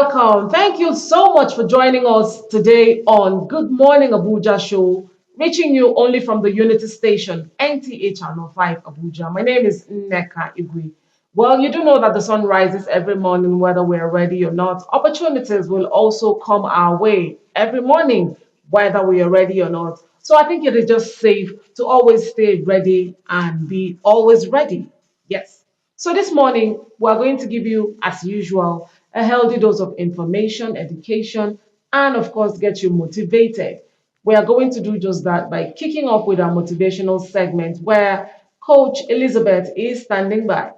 welcome. Thank you so much for joining us today on Good Morning Abuja show, reaching you only from the Unity Station, NTH-5 Abuja. My name is Nneka Igwe. Well, you do know that the sun rises every morning, whether we're ready or not. Opportunities will also come our way every morning, whether we are ready or not. So I think it is just safe to always stay ready and be always ready. Yes. So this morning, we're going to give you, as usual, a healthy dose of information, education, and of course, get you motivated. We are going to do just that by kicking off with our motivational segment where Coach Elizabeth is standing by.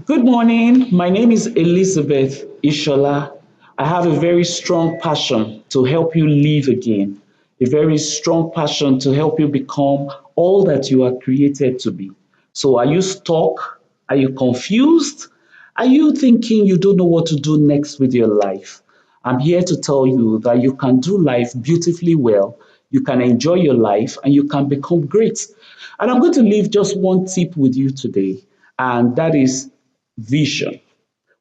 Good morning. My name is Elizabeth Ishola. I have a very strong passion to help you live again, a very strong passion to help you become all that you are created to be. So, are you stuck? Are you confused? Are you thinking you don't know what to do next with your life? I'm here to tell you that you can do life beautifully well, you can enjoy your life, and you can become great. And I'm going to leave just one tip with you today, and that is vision.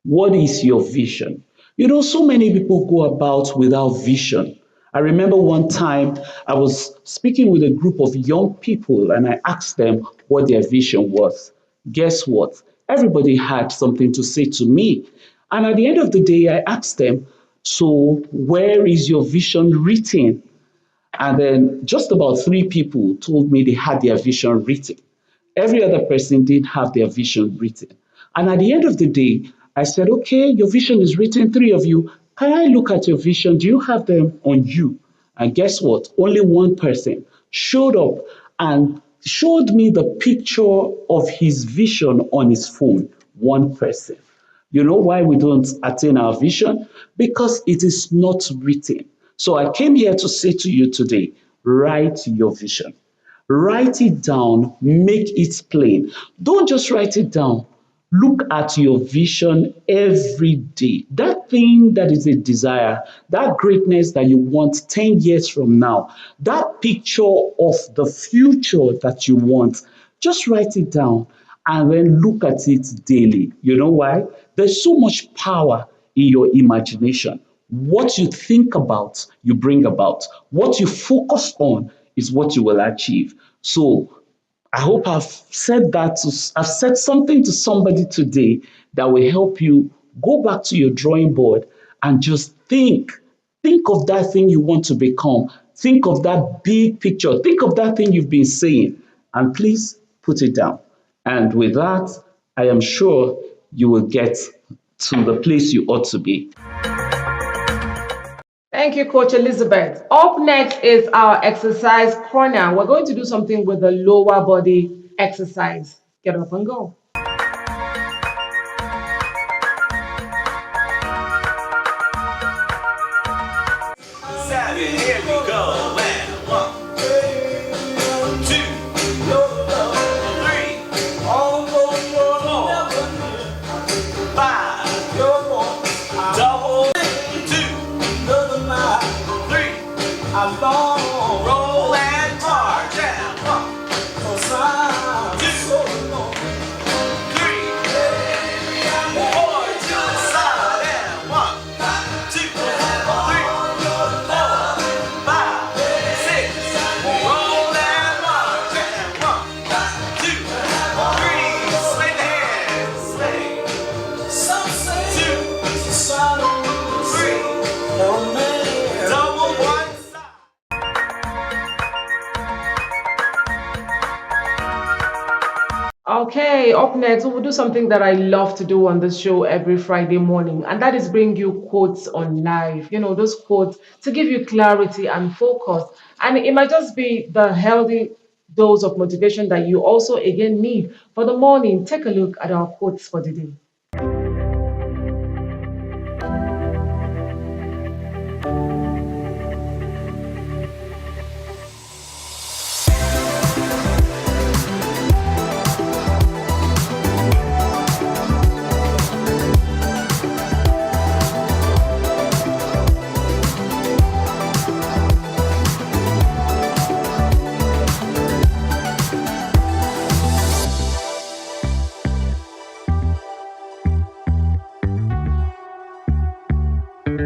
What is your vision? You know, so many people go about without vision. I remember one time I was speaking with a group of young people and I asked them what their vision was. Guess what? Everybody had something to say to me. And at the end of the day, I asked them, so where is your vision written? And then just about three people told me they had their vision written. Every other person didn't have their vision written. And at the end of the day, I said, okay, your vision is written, three of you. Can I look at your vision? Do you have them on you? And guess what? Only one person showed up and showed me the picture of his vision on his phone. One person. You know why we don't attain our vision? Because it is not written. So I came here to say to you today, write your vision. Write it down, make it plain. Don't just write it down. Look at your vision every day. That thing that is a desire, that greatness that you want 10 years from now, that picture of the future that you want, just write it down and then look at it daily. You know why? There's so much power in your imagination. What you think about, you bring about. What you focus on is what you will achieve. So I hope I've said something to somebody today that will help you go back to your drawing board and just think. Think of that thing you want to become. Think of that big picture. Think of that thing you've been saying. And please put it down. And with that, I am sure you will get to the place you ought to be. Thank you, Coach Elizabeth. Up next is our exercise corner. We're going to do something with the lower body exercise. Get up and go. 7, here we go. And 1, 2, 3, 4, 5, double, 2, 3, roll and march. And 1, 2, 3, 4 to the side. And 1, 2, 3, 5, 6, roll and march. And 1, 2, 3, swing the hands, swing. 2, 3, double one side. Okay, up next, we will do something that I love to do on this show every Friday morning, and that is bring you quotes on life. You know, those quotes to give you clarity and focus. And it might just be the healthy dose of motivation that you also again need for the morning. Take a look at our quotes for the day. All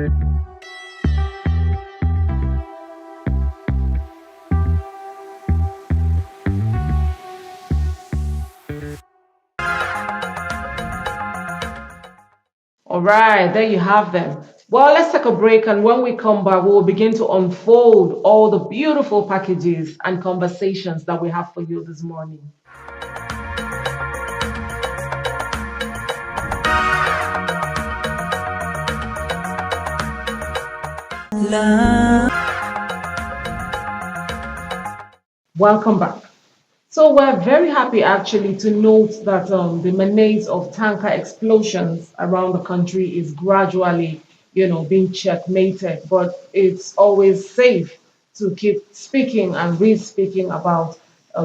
right, there you have them. Well, let's take a break, and when we come back, we will begin to unfold all the beautiful packages and conversations that we have for you this morning. Welcome back. So we're very happy actually to note that the menace of tanker explosions around the country is gradually, being checkmated. But it's always safe to keep speaking and re-speaking about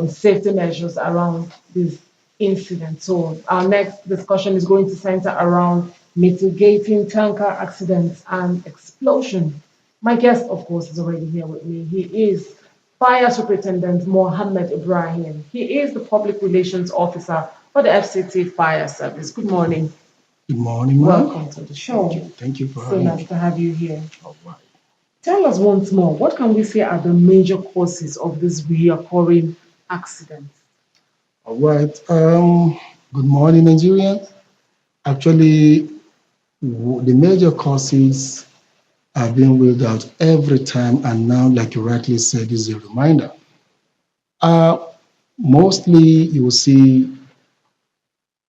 safety measures around this incident. So our next discussion is going to center around mitigating tanker accidents and explosion. My guest, of course, is already here with me. He is Fire Superintendent Mohammed Ibrahim. He is the Public Relations Officer for the FCT Fire Service. Good morning. Good morning, ma'am. Welcome to the show. Thank you for So having nice me. to have you here. All right. Tell us once more, what can we say are the major causes of these reoccurring accidents? All right. Good morning, Nigerians. Actually, the major causes are being ruled out every time, and now, like you rightly said, this is a reminder. Uh, Mostly, you will see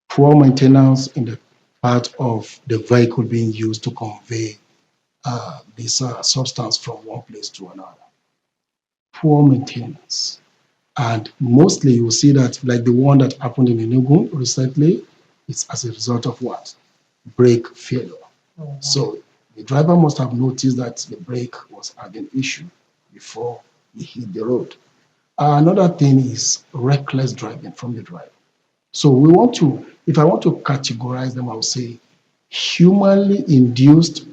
poor maintenance in the part of the vehicle being used to convey this substance from one place to another. Poor maintenance. And mostly you will see that, like the one that happened in Enugu recently, it's as a result of what? Brake failure. So the driver must have noticed that the brake was having issue before he hit the road. Another thing is reckless driving from the driver. So if I want to categorize them, I would say humanly induced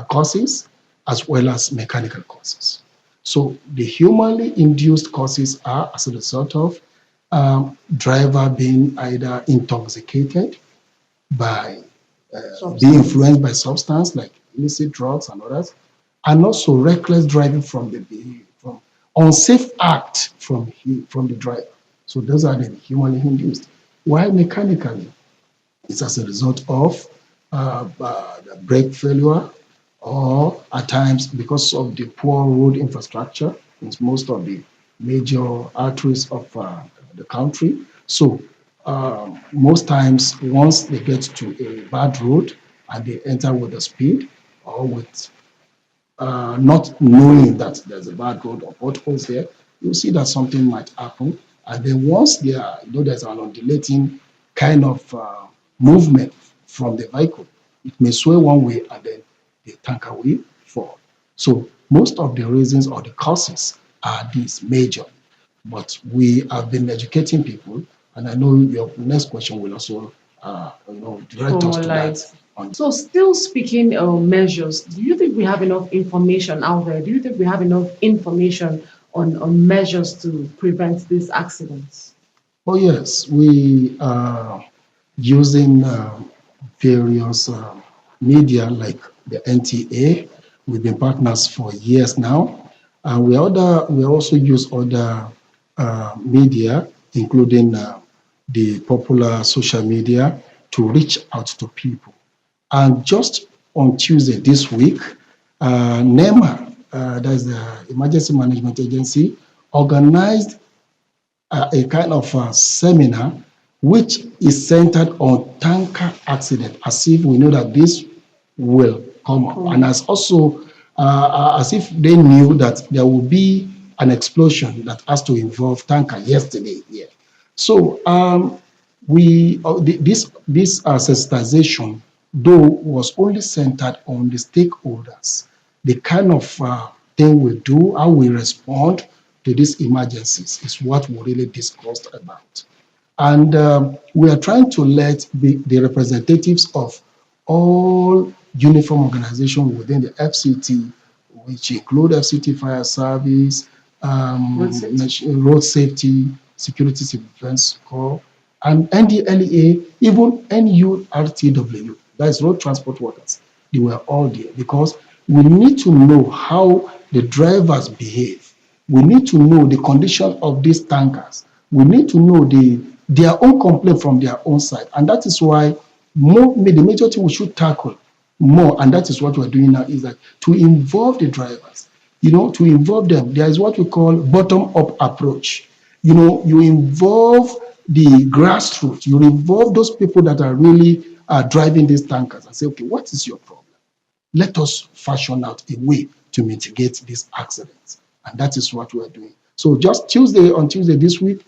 causes as well as mechanical causes. So the humanly induced causes are as a result of driver being either intoxicated by being influenced by substance like illicit drugs and others, and also reckless driving from unsafe act from the driver. So those are the humanly induced. While mechanically, it's as a result of the brake failure, or at times because of the poor road infrastructure in most of the major arteries of the country. So most times, once they get to a bad road and they enter with a speed or with not knowing that there's a bad road or potholes there, you see that something might happen. And then once there's an undulating kind of movement from the vehicle, it may sway one way and then the tanker will fall. So most of the reasons or the causes are these major. But we have been educating people, and I know your next question will also, direct us More to light. that. On So, still speaking measures, do you think we have enough information out there? Do you think we have enough information on measures to prevent these accidents? Oh, yes, we are using various media like the NTA. We've been partners for years now. We also use other media, including the popular social media, to reach out to people. And just on Tuesday this week, NEMA, that's the Emergency Management Agency, organized a kind of seminar which is centered on tanker accident, as if we know that this will come up, and as also as if they knew that there will be an explosion that has to involve tanker yesterday here. So this sensitization, though, was only centered on the stakeholders, the kind of thing we do, how we respond to these emergencies is what we really discussed about. And we are trying to let the representatives of all uniform organizations within the FCT, which include FCT Fire Service, Road Safety, Security Civil Defense Corps, and NDLEA, even NURTW, that is Road Transport Workers. They were all there because We need to know how the drivers behave. We need to know the condition of these tankers. We need to know their own complaint from their own side. And that is why the major thing we should tackle more, and that is what we're doing now, is that to involve the drivers, to involve them. There is what we call bottom-up approach. You involve the grassroots, you involve those people that are really driving these tankers and say, okay, what is your problem? Let us fashion out a way to mitigate these accidents. And that is what we're doing. So just on Tuesday this week,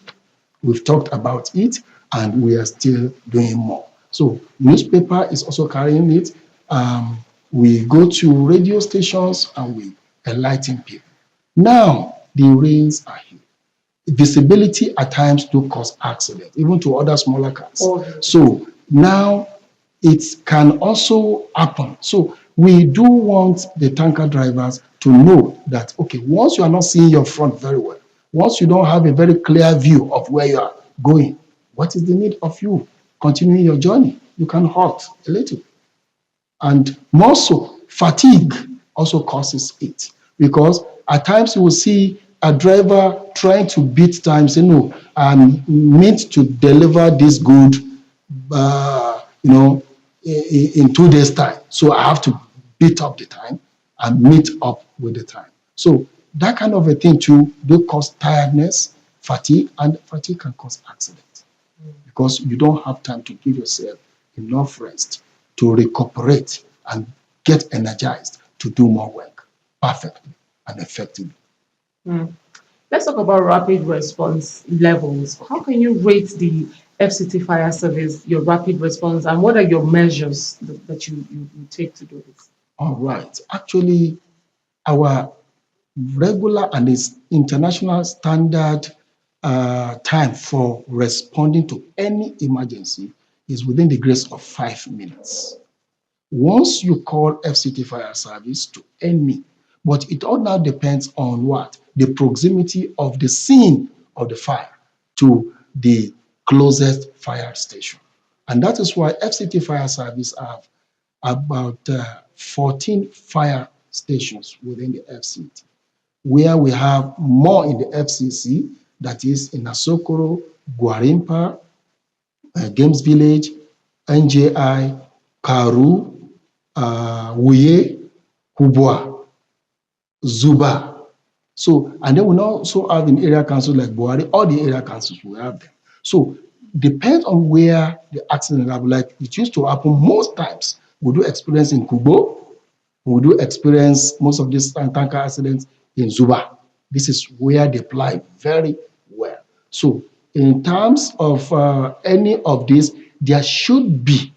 we've talked about it and we are still doing more. So newspaper is also carrying it. We go to radio stations and we enlighten people. Now the rains are here. Visibility at times do cause accidents, even to other smaller cars. So now it can also happen. So we do want the tanker drivers to know that, okay, once you are not seeing your front very well, once you don't have a very clear view of where you are going, what is the need of you continuing your journey? You can halt a little. And more so, fatigue also causes it. Because at times you will see a driver trying to beat time, say, no, I'm meant to deliver this good, in 2 days' time. So I have to beat up the time and meet up with the time. So that kind of a thing too do cause tiredness, fatigue, and fatigue can cause accidents because you don't have time to give yourself enough rest to recuperate and get energized to do more work perfectly and effectively. Mm. Let's talk about rapid response levels. How can you rate the FCT Fire Service, your rapid response, and what are your measures that you take to do this? All right. Actually, our regular and its international standard time for responding to any emergency is within the grace of 5 minutes. Once you call FCT Fire Service to any, but it all now depends on what? The proximity of the scene of the fire to the closest fire station. And that is why FCT Fire Service have about 14 fire stations within the FCT, where we have more in the FCC, that is in Asokoro, Gwarimpa, Games Village, NJI, Karu, Wuye, Kubwa, Zuba. So, and then we also have in area councils like Buhari, all the area councils we have them. So, depends on where the accident happened. Like it used to happen most times. We do experience in Kubo, we do experience most of these tanker accidents in Zuba. This is where they apply very well. So, in terms of any of this, there should be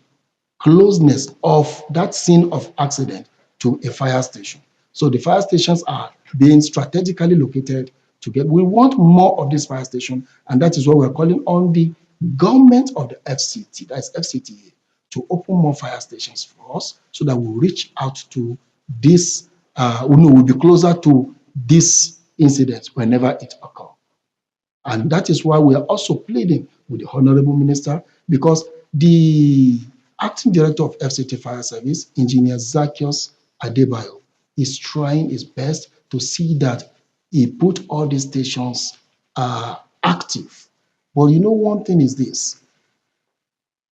closeness of that scene of accident to a fire station. So the fire stations are being strategically located to get. We want more of this fire station, and that is what we're calling on the government of the FCT, that's FCTA, to open more fire stations for us so that we'll reach out to this, we'll be closer to this incident whenever it occurs. And that is why we are also pleading with the Honorable Minister, because the Acting Director of FCT Fire Service, Engineer Zacchaeus Adebayo, is trying his best to see that he put all these stations active. But one thing is this: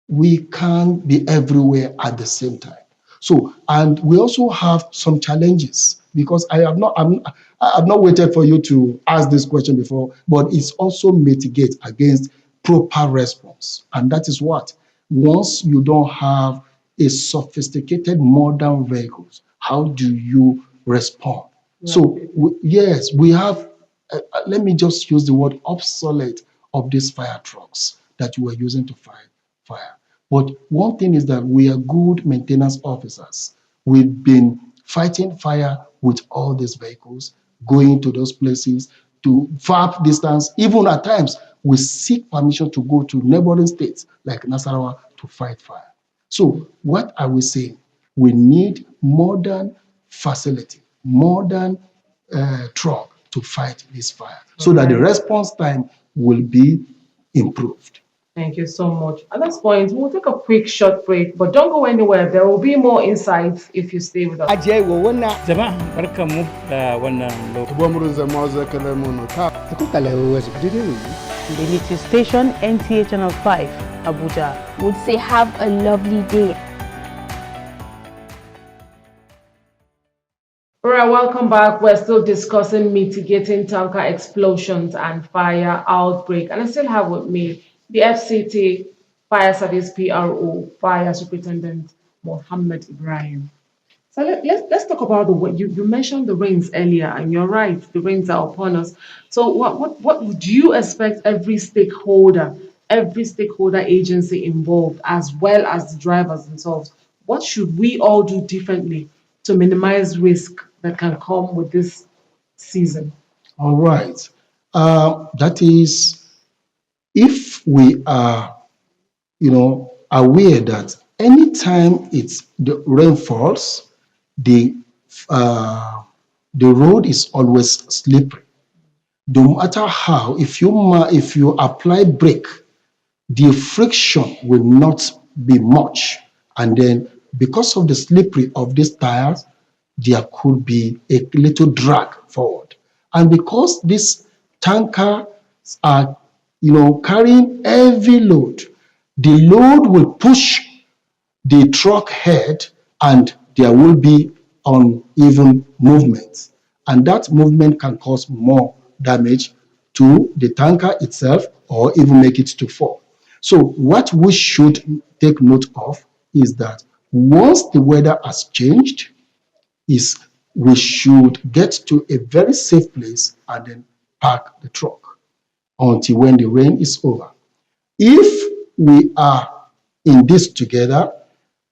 we can't be everywhere at the same time. So, and we also have some challenges, because I've not waited for you to ask this question before, but it's also mitigate against proper response. And that is what, once you don't have a sophisticated modern vehicles, how do you respond? Right. So yes, we have, let me just use the word obsolete of these fire trucks that you were using to fight fire. But one thing is that we are good maintenance officers. We've been fighting fire with all these vehicles, going to those places to far distance. Even at times, we seek permission to go to neighboring states like Nasarawa to fight fire. So what are we saying? We need modern facility, modern truck to fight this fire, so that the response time will be improved. Thank you so much. At this point, we'll take a quick short break, but don't go anywhere. There will be more insights if you stay with us. Jama'a barkanmu da wannan The Unity Station, NTA Channel 5, Abuja. Would say have a lovely day. All right, welcome back. We're still discussing mitigating tanker explosions and fire outbreak. And I still have with me the FCT Fire Service PRO, Fire Superintendent Mohammed Ibrahim. So let's talk about the you mentioned the rains earlier, and you're right, the rains are upon us. So what would you expect every stakeholder agency involved, as well as the drivers themselves? What should we all do differently to minimize risk that can come with this season? All right. That is, if we are, aware that anytime the rain falls, the the road is always slippery. No matter how, if you apply brake, the friction will not be much. And then because of the slippery of these tires, there could be a little drag forward. And because these tankers are, carrying heavy load, the load will push the truck head and there will be uneven movement. And that movement can cause more damage to the tanker itself or even make it to fall. So what we should take note of is that once the weather has changed, is we should get to a very safe place and then park the truck until when the rain is over. If we are in this together,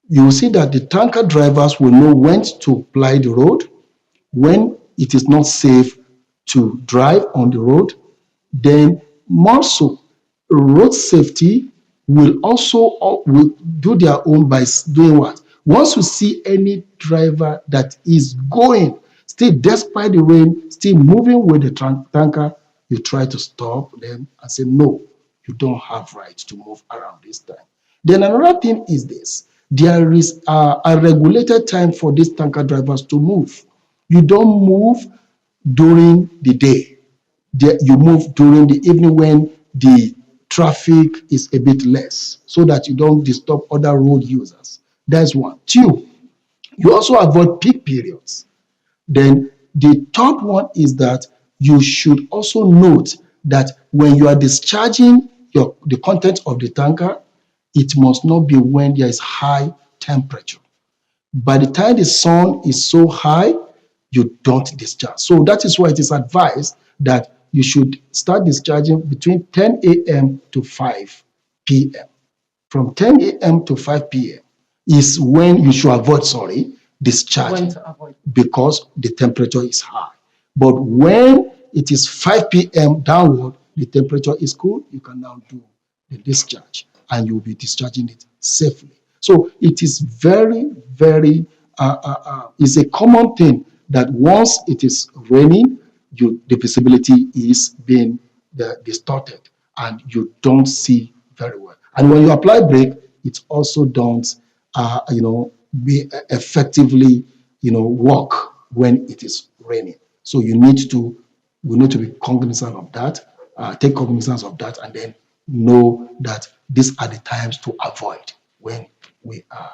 you will see that the tanker drivers will know when to ply the road, when it is not safe to drive on the road. Then more so, road safety will also will do their own by doing what? Once you see any driver that is going, still despite the rain, still moving with the tanker, you try to stop them and say, no, you don't have right to move around this time. Then another thing is this. There is a regulated time for these tanker drivers to move. You don't move during the day. You move during the evening when the traffic is a bit less so that you don't disturb other road users. That's one. Two, you also avoid peak periods. Then the third one is that you should also note that when you are discharging the content of the tanker, it must not be when there is high temperature. By the time the sun is so high, you don't discharge. So that is why it is advised that you should start discharging between 10 a.m. to 5 p.m. From 10 a.m. to 5 p.m. is when you should avoid, discharging. When to avoid. Because the temperature is high. But when it is 5 p.m. downward, the temperature is cool, you can now do the discharge and you'll be discharging it safely. So it is very, very, it's a common thing that once it is raining, the visibility is being distorted and you don't see very well. And when you apply brake, it also don't, be effectively, work when it is raining. So we need to be cognizant of that, take cognizance of that, and then know that these are the times to avoid when we are,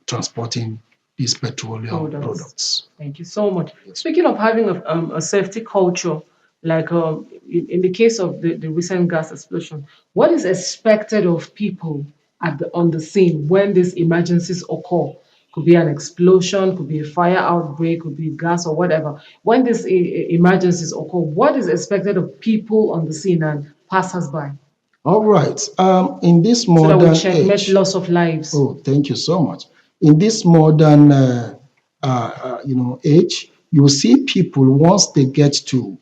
transporting these petroleum products. Thank you so much. Speaking of having a safety culture, like in the case of the recent gas explosion, what is expected of people on the scene when these emergencies occur? Could be an explosion, could be a fire outbreak, could be gas or whatever. When these emergencies occur, what is expected of people on the scene and passers-by? All right. In this So that we modern checkmate age, loss of lives. oh, thank you so much. In this modern, age, you will see people once they get to,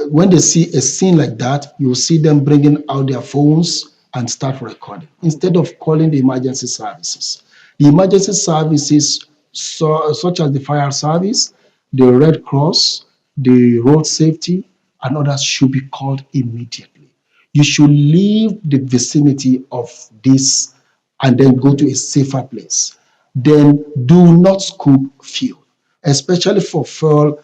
when they see a scene like that, you will see them bringing out their phones and start recording instead of calling the emergency services. The emergency services, such as the fire service, the Red Cross, the road safety, and others should be called immediately. You should leave the vicinity of this and then go to a safer place. Then do not scoop fuel, especially for fuel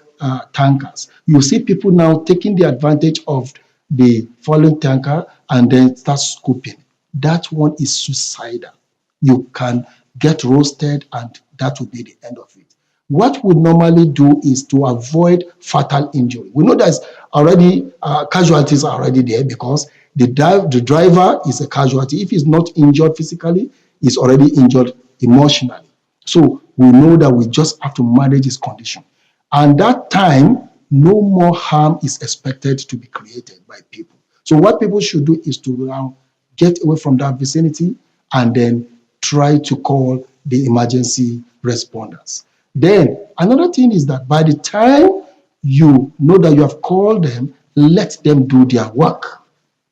tankers. You see people now taking the advantage of the fallen tanker and then start scooping. That one is suicidal. You can get roasted and that will be the end of it. What we normally do is to avoid fatal injury. We know there's already casualties are already there because the driver is a casualty. If he's not injured physically, he's already injured emotionally. So we know that we just have to manage his condition. And that time, no more harm is expected to be created by people. So what people should do is to now get away from that vicinity and then try to call the emergency responders. Then another thing is that by the time you know that you have called them, let them do their work.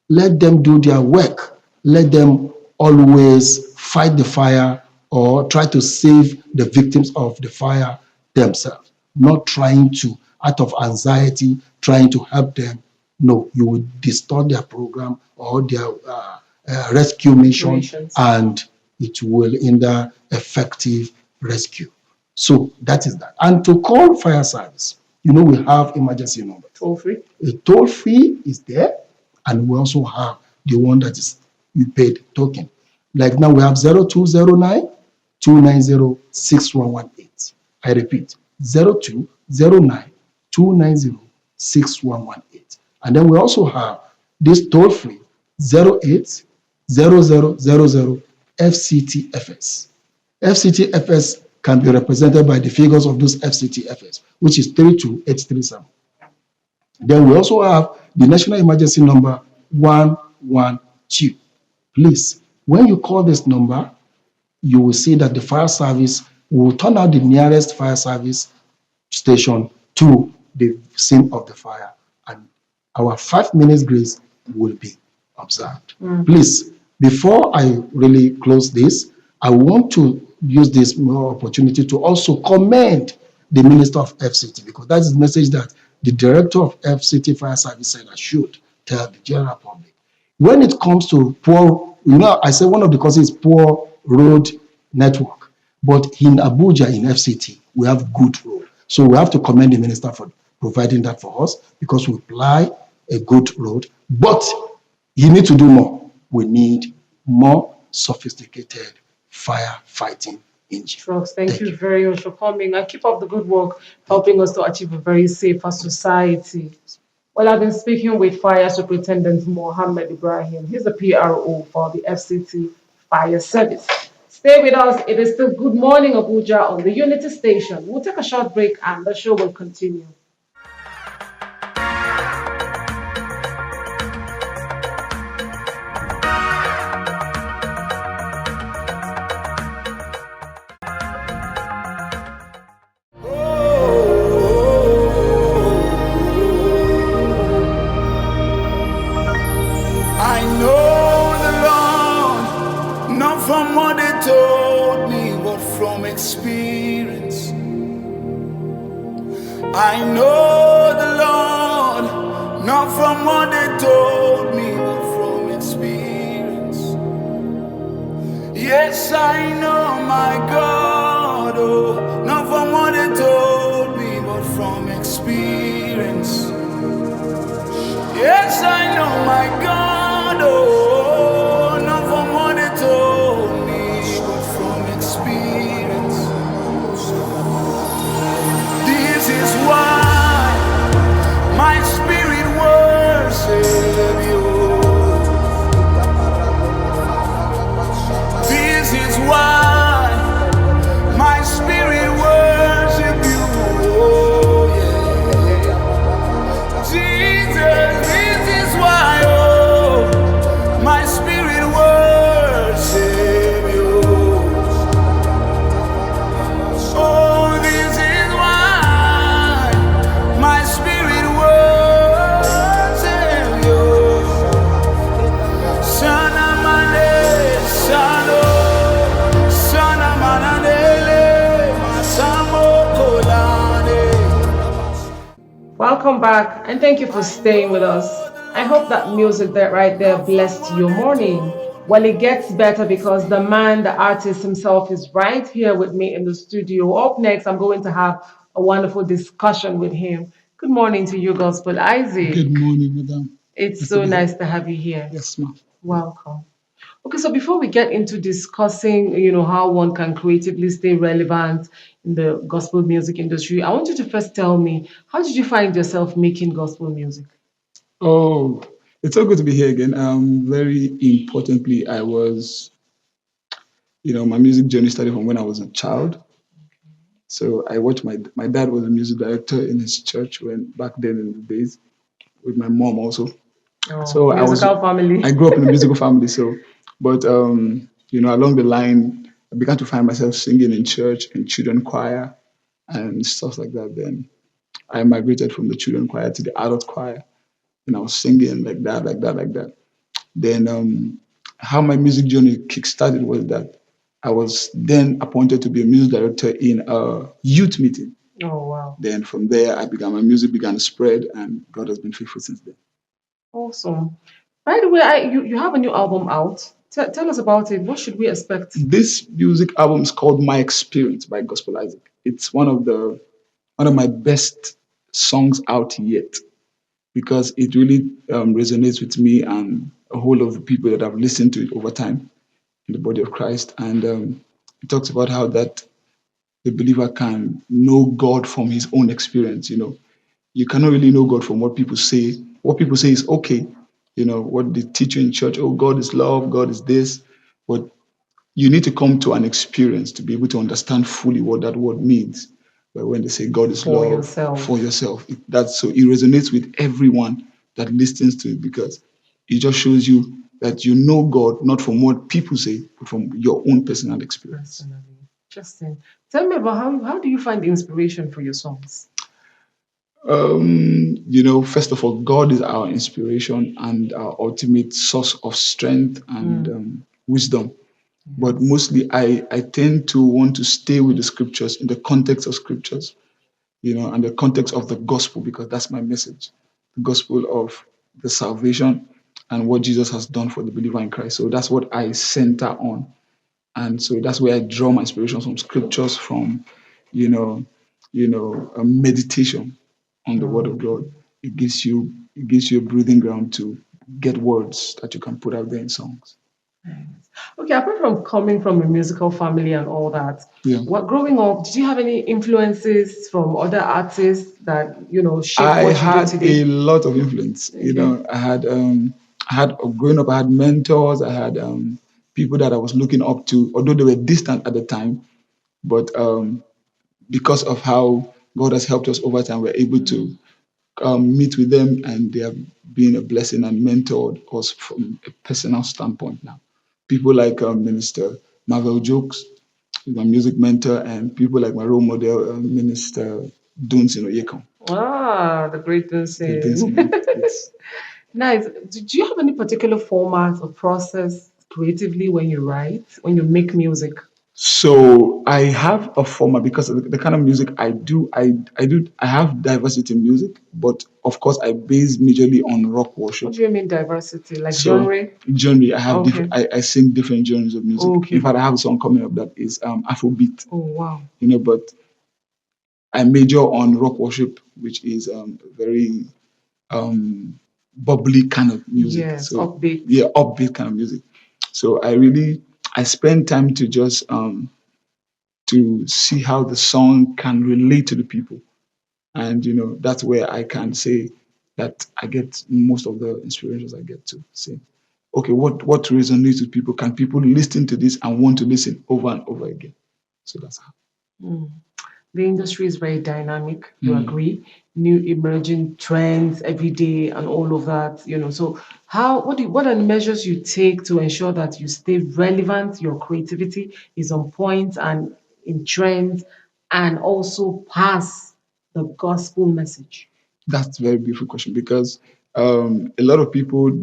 Let them do their work. Let them always fight the fire or try to save the victims of the fire themselves, not trying to, out of anxiety, trying to help them. No, you will distort their program or their rescue mission, and it will hinder effective rescue. So that is that. And to call fire service, we have emergency number. Toll free. A toll free is there, and we also have the one that is you paid token. Like now we have 0209 290 6118. I repeat, 0209 290 6118. And then we also have this toll free 08 0000 FCTFS. FCTFS can be represented by the figures of those FCTFS, which is 32837. Then we also have the national emergency number 112. Please, when you call this number, you will see that the fire service will turn out the nearest fire service station to the scene of the fire, and our 5 minutes grace will be observed. Please, before I really close this, I want to use this more opportunity to also commend the Minister of FCT, because that is the message that the Director of FCT Fire Service said I should tell the general public. When it comes to poor, I say one of the causes is poor road network, but in Abuja, in FCT, we have good road. So we have to commend the Minister for providing that for us, because we apply a good road, but you need to do more. We need more sophisticated firefighting engine. Trucks, thank you very much for coming, and keep up the good work, helping us to achieve a very safer society. Well, I've been speaking with Fire Superintendent Mohammed Ibrahim. He's the PRO for the FCT Fire Service. Stay with us. It is still Good Morning Abuja on the Unity Station. We'll take a short break and the show will continue. I know the Lord, not from what they told me, but from experience. I know the Lord, not from what they told me, but from experience. Yes, I know my God, oh, not from what they told me, but from experience. Yes, I know my God, oh, not from what they told me, but from experience. This is why my spirit worships you. This is why my spirit worships you. Oh, yeah. Jesus, this is why, oh. Welcome back, and thank you for staying with us. I hope that music that right there blessed your morning. Well, it gets better because the man, the artist himself, is right here with me in the studio. Up next, I'm going to have a wonderful discussion with him. Good morning to you, Gospel Isaac. Good morning, madam. It's Nice to so be here. nice to have you here. Yes, ma'am. Welcome. Okay, so before we get into discussing, how one can creatively stay relevant in the gospel music industry, I want you to first tell me, how did you find yourself making gospel music? Oh, it's so good to be here again. Very importantly, my music journey started from when I was a child. So I watched my dad was a music director in his church when back then in the days with my mom also. Oh, So musical I family. grew up in a musical family. So, but along the line, I began to find myself singing in church in children choir and stuff like that. Then I migrated from the children choir to the adult choir. And I was singing like that, like that, like that. Then how my music journey kick-started was that I was then appointed to be a music director in a youth meeting. Oh, wow. Then from there, my music began to spread, and God has been faithful since then. Awesome. By the way, you have a new album out. Tell us about it. What should we expect? This music album is called My Experience by Gospel Isaac. It's one of my best songs out yet because it really resonates with me and a whole lot of the people that have listened to it over time in the body of Christ. And it talks about how that the believer can know God from his own experience. You cannot really know God from what people say. What people say is okay. What they teach you in church. Oh, God is love. God is this. But you need to come to an experience to be able to understand fully what that word means. But when they say God is For love yourself. for yourself, that's so it resonates with everyone that listens to it because it just shows you that you know God not from what people say, but from your own personal experience. Personally. Interesting. Tell me about how do you find the inspiration for your songs? First of all, God is our inspiration and our ultimate source of strength and wisdom. But mostly, I tend to want to stay with the scriptures in the context of scriptures, and the context of the gospel, because that's my message, the gospel of the salvation and what Jesus has done for the believer in Christ. So that's what I center on. And so that's where I draw my inspiration from scriptures, from, a meditation on the word of God. It gives you a breathing ground to get words that you can put out there in songs. Okay, apart from coming from a musical family and all that, Yeah. what growing up, did you have any influences from other artists that shaped I what you do had a today? lot of influence. Okay. I had growing up. I had mentors. I had people that I was looking up to, although they were distant at the time. But because of how God has helped us over time, we're able to meet with them, and they have been a blessing and mentored us from a personal standpoint. Now, people like Minister Marvel Jokes, who's my music mentor, and people like my role model, Minister Dunsin Oyekon. Ah, the great The dancing. Dunsin, yes. Nice. Do you have any particular format or process creatively when you write, when you make music? So I have a format because of the kind of music I do. I have diversity in music, but of course I base majorly on rock worship. What do you mean diversity? Like So genre? genre, I have Okay. different. I sing different genres of music. Okay. In fact, I have a song coming up that is Afrobeat. Oh, wow. But I major on rock worship, which is very bubbly kind of music. Yes, So upbeat. yeah, upbeat kind of music. So I spend time to just to see how the song can relate to the people. And that's where I can say that I get most of the inspirations I get to say, okay, what resonates with people? Can people listen to this and want to listen over and over again? So that's how. Mm. The industry is very dynamic, you agree? New emerging trends every day and all of that. So what are the measures you take to ensure that you stay relevant, your creativity is on point and in trend, and also pass the gospel message? That's a very beautiful question because a lot of people,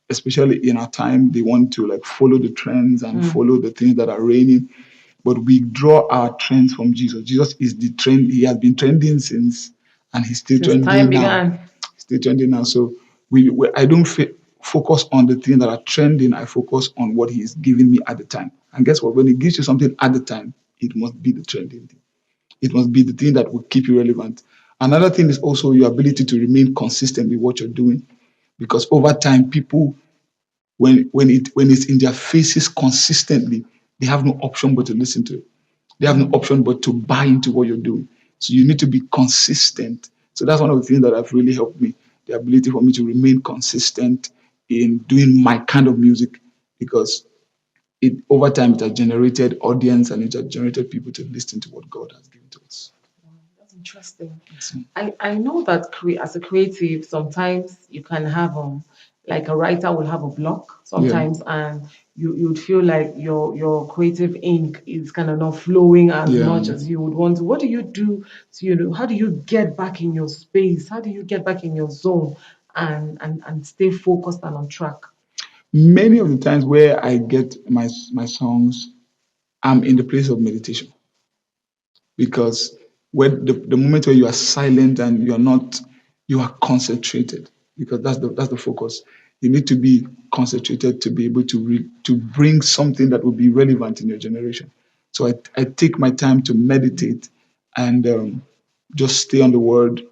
especially in our time, they want to like follow the trends and follow the things that are reigning. But we draw our trends from Jesus. Jesus is the trend. He has been trending since and he's still Since time trending now. began. Still trending now. So I don't focus on the things that are trending. I focus on what he's giving me at the time. And guess what? When he gives you something at the time, it must be the trending thing. It must be the thing that will keep you relevant. Another thing is also your ability to remain consistent with what you're doing, because over time, people, when it's in their faces consistently, they have no option but to listen to it. They have no option but to buy into what you're doing. So you need to be consistent. So that's one of the things that have really helped me, the ability for me to remain consistent in doing my kind of music, because it over time it has generated audience and it has generated people to listen to what God has given to us. That's interesting. I know that as a creative, sometimes you can have like a writer will have a block Yeah. sometimes, and you'd feel like your creative ink is kind of not flowing as Yeah. much as you would want to. What do you do to, how do you get back in your space? How do you get back in your zone and stay focused and on track? Many of the times where I get my songs, I'm in the place of meditation, because when the moment where you are silent and you are concentrated, because that's the focus. You need to be concentrated to be able to bring something that will be relevant in your generation. So I take my time to meditate and just stay on the word,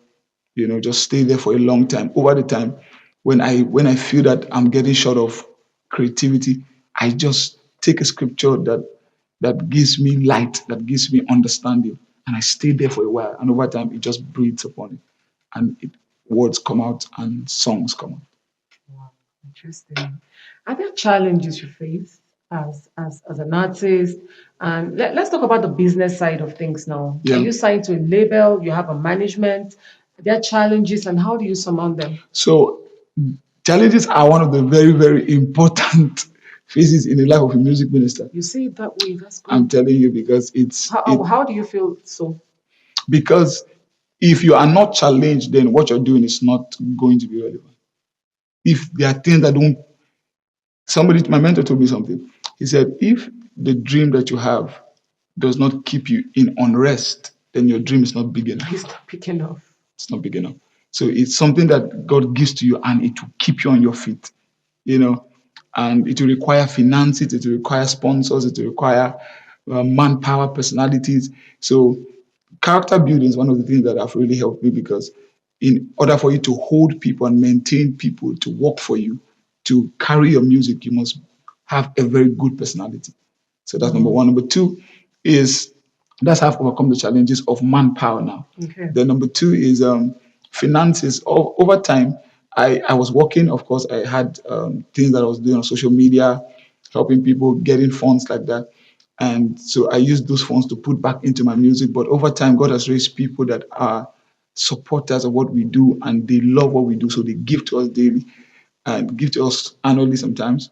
just stay there for a long time. Over the time, when I feel that I'm getting short of creativity, I just take a scripture that gives me light, that gives me understanding, and I stay there for a while. And over time, it just breathes upon it, and words come out and songs come out. Wow, interesting. Are there challenges you face as an artist? And let's talk about the business side of things now. Are Yeah. you signed to a label? You have a management? Are there challenges, and how do you surmount them? So challenges are one of the very, very important phases in the life of a music minister. You see it that way. That's I'm good. telling you, because How do you feel so? because if you are not challenged, then what you're doing is not going to be relevant. If there are things that don't, my mentor told me something. He said, if the dream that you have does not keep you in unrest, then your dream is not big enough. It's not picking up. It's not big enough. So it's something that God gives to you and it will keep you on your feet, you know, and it will require finances, it will require sponsors, it will require manpower, personalities. So character building is one of the things that have really helped me, because in order for you to hold people and maintain people to work for you, to carry your music, you must have a very good personality. So that's number one. Number two is that's how I've overcome the challenges of manpower now. Okay. Then number two is finances. Over time, I was working, of course, I had things that I was doing on social media, helping people, getting funds like that. And so I used those funds to put back into my music. But over time, God has raised people that are supporters of what we do and they love what we do. So they give to us daily and give to us annually sometimes.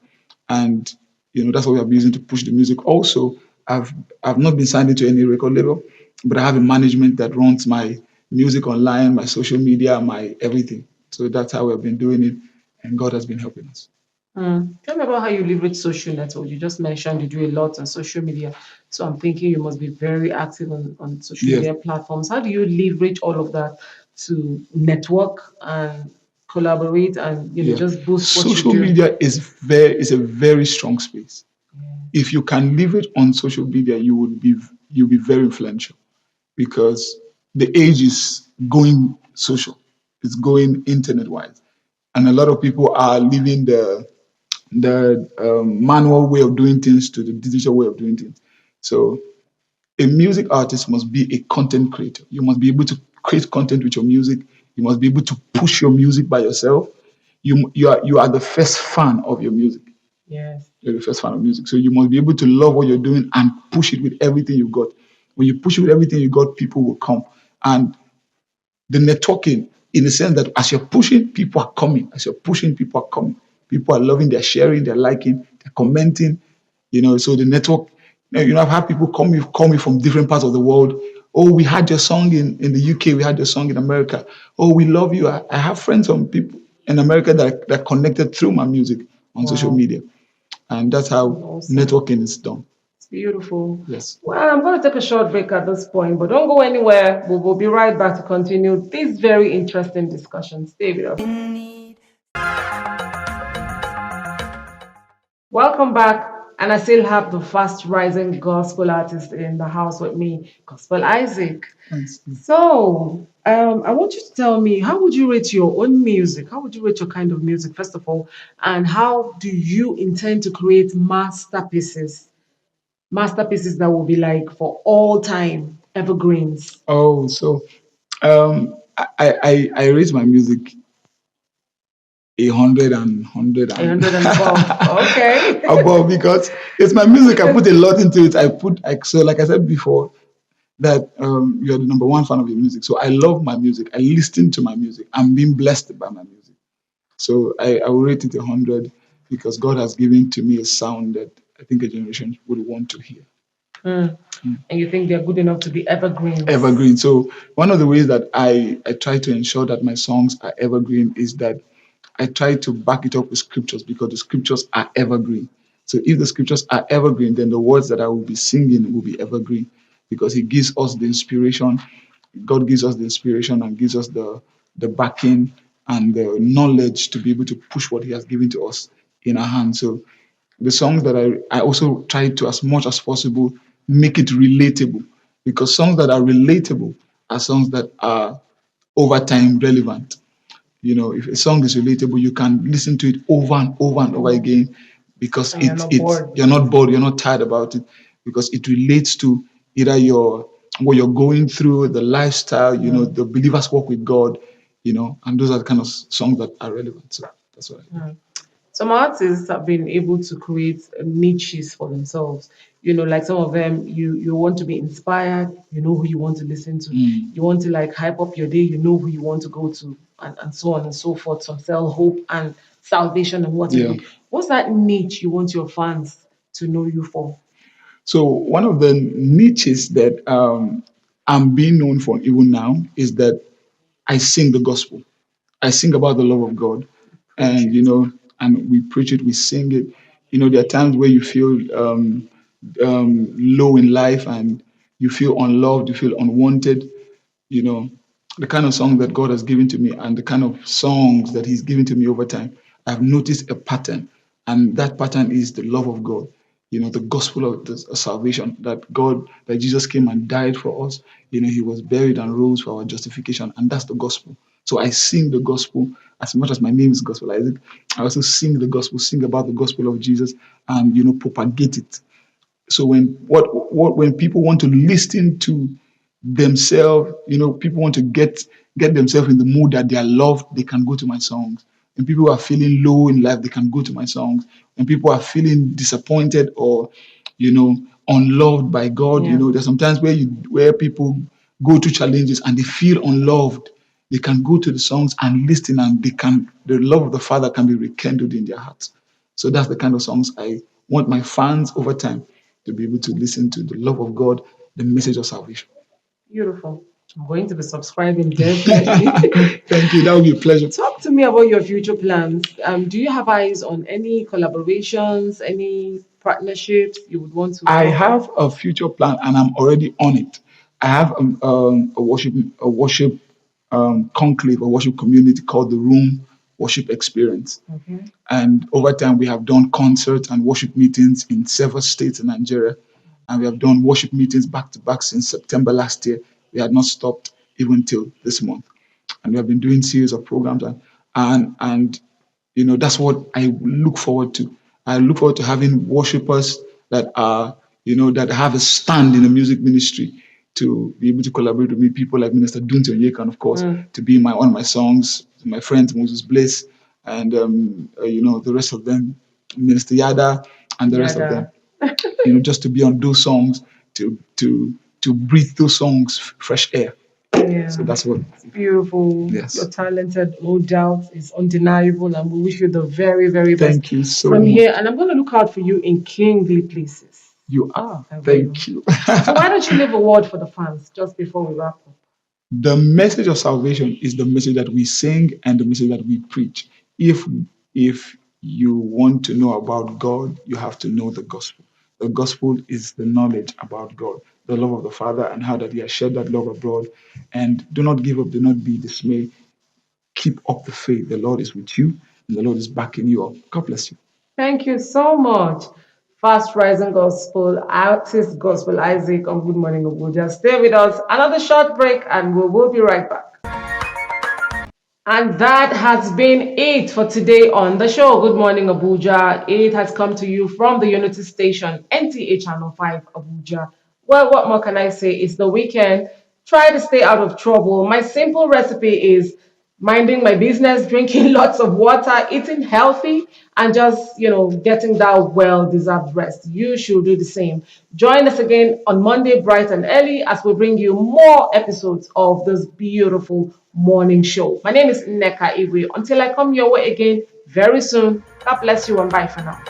And that's what we have been using to push the music. Also, I've not been signed into any record label, but I have a management that runs my music online, my social media, my everything. So that's how we have been doing it, and God has been helping us. Tell me about how you leverage social networks. You just mentioned you do a lot on social media. So I'm thinking you must be very active on social Yes. media platforms. How do you leverage all of that to network and collaborate and Yeah. just boost what you Social do? media is a very strong space. If you can leverage on social media, you'll be very influential, because the age is going social. It's going internet wise, and a lot of people are leaving the manual way of doing things to the digital way of doing things. So a music artist must be a content creator. You must be able to create content with your music. You must be able to push your music by yourself. You are the first fan of your music. Yes. You're the first fan of music. So you must be able to love what you're doing and push it with everything you've got. When you push it with everything you got, people will come. And the networking, in the sense that as you're pushing, people are coming. As you're pushing, people are coming. People are loving, they're sharing, they're liking, they're commenting. So the network, I've had people call me from different parts of the world. Oh, we had your song in the UK, we had your song in America. Oh, we love you. I have friends from people in America that connected through my music on social Wow. media. And that's how Awesome. networking is done. Beautiful. Yes. Well, I'm going to take a short break at this point, but don't go anywhere. We'll be right back to continue this very interesting discussion. Stay with us. Welcome back. And I still have the fast rising gospel artist in the house with me, Gospel Isaac. Thanks. So, I want you to tell me, how would you rate your own music? How would you rate your kind of music, first of all? And how do you intend to create masterpieces? Masterpieces that will be like for all time evergreens. Oh, so I rate my music 100 and above. Okay. above because it's my music. I put a lot into it. So like I said before, that you're the number one fan of your music. So I love my music. I listen to my music. I'm being blessed by my music. So I will rate it 100 because God has given to me a sound that I think a generation would want to hear. And you think they're good enough to be evergreens? Evergreen. So one of the ways that I try to ensure that my songs are evergreen is that I try to back it up with scriptures because the scriptures are evergreen. So if the scriptures are evergreen, then the words that I will be singing will be evergreen because He gives us the inspiration. God gives us the inspiration and gives us the backing and the knowledge to be able to push what He has given to us in our hands. So the songs that I also try to, as much as possible, make it relatable because songs that are relatable are songs that are over time relevant. You know, if a song is relatable, you can listen to it over and over and over again because And you're not bored. you're not bored, you're not tired about it because it relates to either your what you're going through, the lifestyle, you know, the believers walk with God, you know, and those are the kind of songs that are relevant. So that's what I do. Some artists have been able to create niches for themselves. You know, like some of them, you want to be inspired, you know who you want to listen to. You want to like hype up your day, you know who you want to go to, and so on and so forth. Some sell hope and salvation and what have Yeah. you. What's that niche you want your fans to know you for? So one of the niches that I'm being known for even now is that I sing the gospel. I sing about the love of God, and you know, and we preach it, we sing it. You know, there are times where you feel low in life and you feel unloved, you feel unwanted. You know, the kind of song that God has given to me and the kind of songs that He's given to me over time, I've noticed a pattern, and that pattern is the love of God. You know, the gospel of the salvation that Jesus came and died for us. You know, He was buried and rose for our justification, and that's the gospel. So I sing the gospel as much as my name is Gospel Isaac. I also sing the gospel, sing about the gospel of Jesus, and you know, propagate it. So when people want to listen to themselves, you know, people want to get themselves in the mood that they are loved, they can go to my songs. When people are feeling low in life, they can go to my songs. When people are feeling disappointed or, you know, unloved by God, you Yeah. know, there's sometimes where people go through challenges and they feel unloved. They can go to the songs and listen, and the love of the Father can be rekindled in their hearts. So that's the kind of songs I want my fans over time to be able to listen to the love of God, the message of salvation. Beautiful. I'm going to be subscribing definitely. Thank you. That would be a pleasure. Talk to me about your future plans. Do you have eyes on any collaborations, any partnerships you would want to I work on? have a future plan and I'm already on it. I have a worship conclave, a worship community called the Room Worship Experience. And over time, we have done concerts and worship meetings in several states in Nigeria. And we have done worship meetings back to back since September last year. We had not stopped even till this month. And we have been doing series of programs and you know that's what I look forward to. I look forward to having worshipers that are, you know, that have a stand in the music ministry to be able to collaborate with me, people like Minister Dunte Onyeka, and of course, to be one of my songs, my friend Moses Bliss, and you know, the rest of them, Minister Yada, and the rest of them, Yada. you know, just to be on those songs, to breathe those songs fresh air. Yeah. So that's what. It's beautiful. Yes. You're talented, no doubt. It's undeniable. And we wish you the very, very best Thank you so from much. here. And I'm going to look out for you in kingly places. You are. I will. Thank you. So why don't you leave a word for the fans just before we wrap up? The message of salvation is the message that we sing and the message that we preach. If you want to know about God, you have to know the gospel. The gospel is the knowledge about God, the love of the Father, and how that He has shared that love abroad. And do not give up, do not be dismayed. Keep up the faith. The Lord is with you, and the Lord is backing you up. God bless you. Thank you so much. Fast Rising Gospel, Artist Gospel Isaac on Good Morning Abuja. Stay with us. Another short break, and we will be right back. And that has been it for today on the show. Good morning, Abuja. It has come to you from the Unity Station, NTH Channel 5, Abuja. Well, what more can I say? It's the weekend. Try to stay out of trouble. My simple recipe is minding my business, drinking lots of water, eating healthy, and just, getting that well-deserved rest. You should do the same. Join us again on Monday, bright and early, as we bring you more episodes of this beautiful morning show. My name is Nneka Igwe. Until I come your way again very soon, God bless you and bye for now.